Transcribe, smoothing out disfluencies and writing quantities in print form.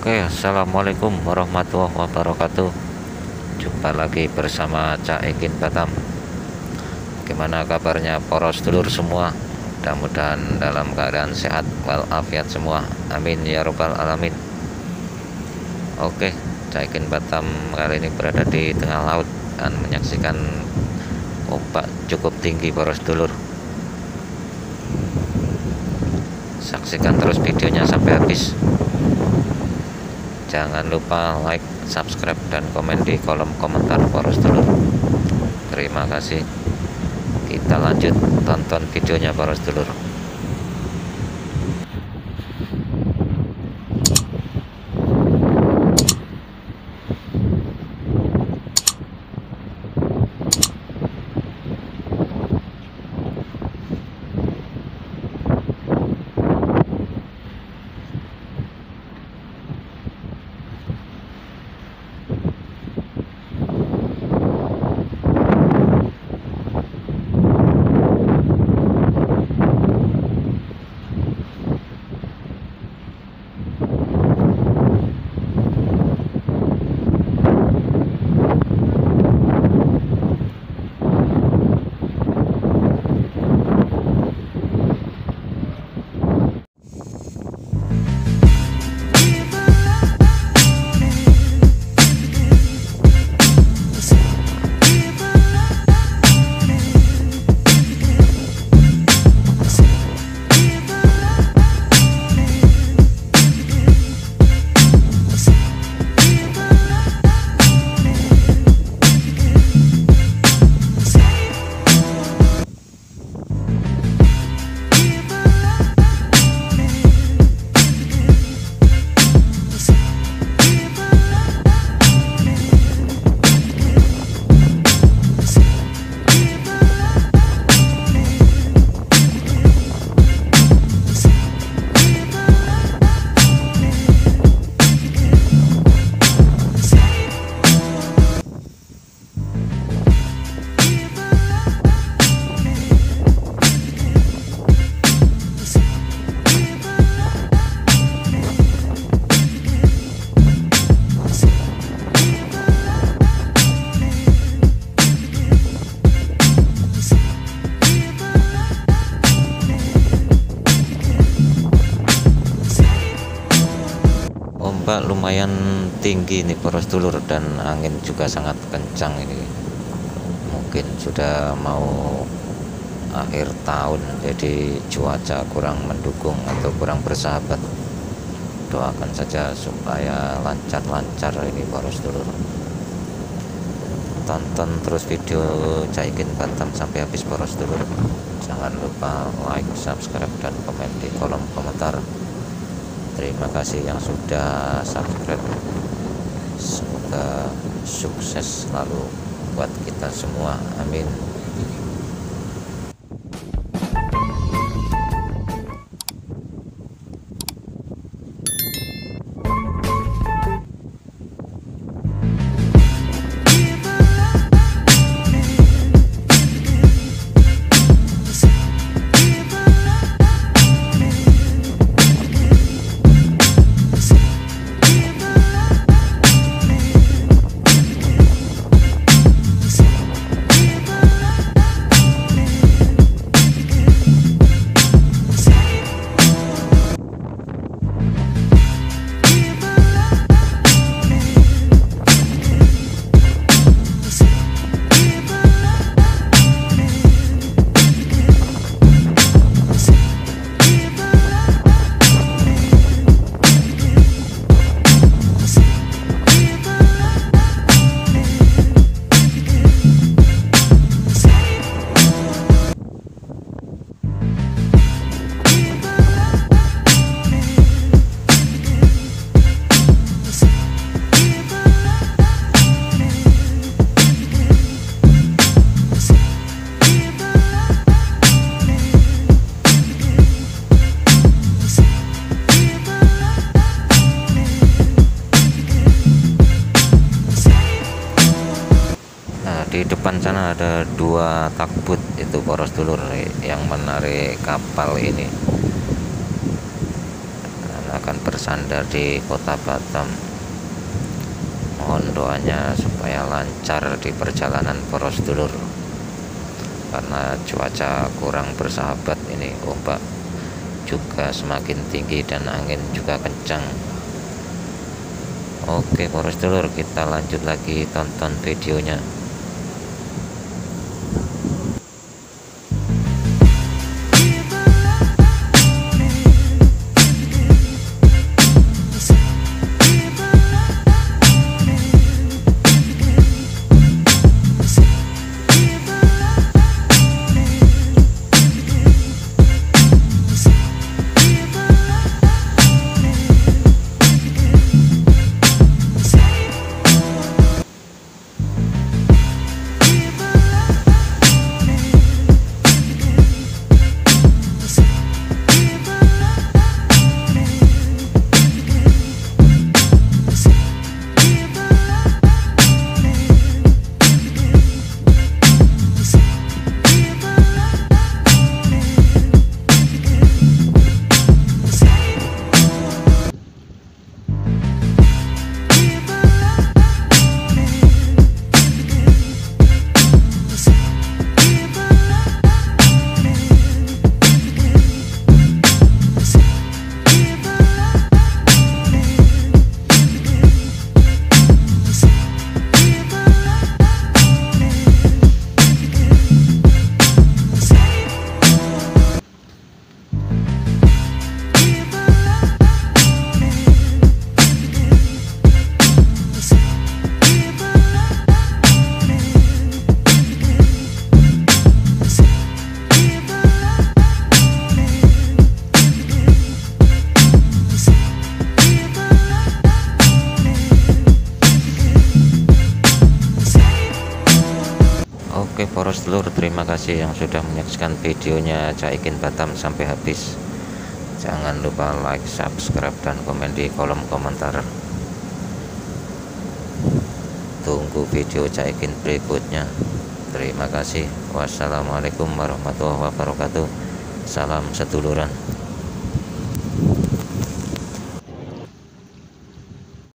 Oke, assalamualaikum warahmatullahi wabarakatuh. Jumpa lagi bersama Cakikinbatam. Gimana kabarnya poros dulur semua? Mudah-mudahan dalam keadaan sehat walafiat semua. Amin ya robbal alamin. Oke, Cakikinbatam kali ini berada di tengah laut dan menyaksikan ombak cukup tinggi poros dulur. Saksikan terus videonya sampai habis. Jangan lupa like, subscribe, dan komen di kolom komentar poros dulur. Terima kasih. Kita lanjut tonton videonya poros dulur. Ombak lumayan tinggi nih poros dulur, dan angin juga sangat kencang ini. Mungkin sudah mau akhir tahun, jadi cuaca kurang mendukung atau kurang bersahabat. Doakan saja supaya lancar-lancar ini poros dulur. Tonton terus video Cakikinbatam sampai habis poros dulur. Jangan lupa like, subscribe, dan komen di kolom komentar. Terima kasih yang sudah subscribe. Semoga sukses selalu buat kita semua. Amin. Di depan sana ada dua takbut itu poros dulur yang menarik kapal ini. akan bersandar di kota Batam. Mohon doanya supaya lancar di perjalanan para sedulur, karena cuaca kurang bersahabat ini, ombak juga semakin tinggi dan angin juga kencang. Oke para sedulur, kita lanjut lagi tonton videonya. Oke para sedulur, terima kasih yang sudah menyaksikan videonya cakikinbatam sampai habis. Jangan lupa like, subscribe, dan komen di kolom komentar. Tunggu video cakikin berikutnya. Terima kasih. Wassalamualaikum warahmatullahi wabarakatuh. Salam seduluran.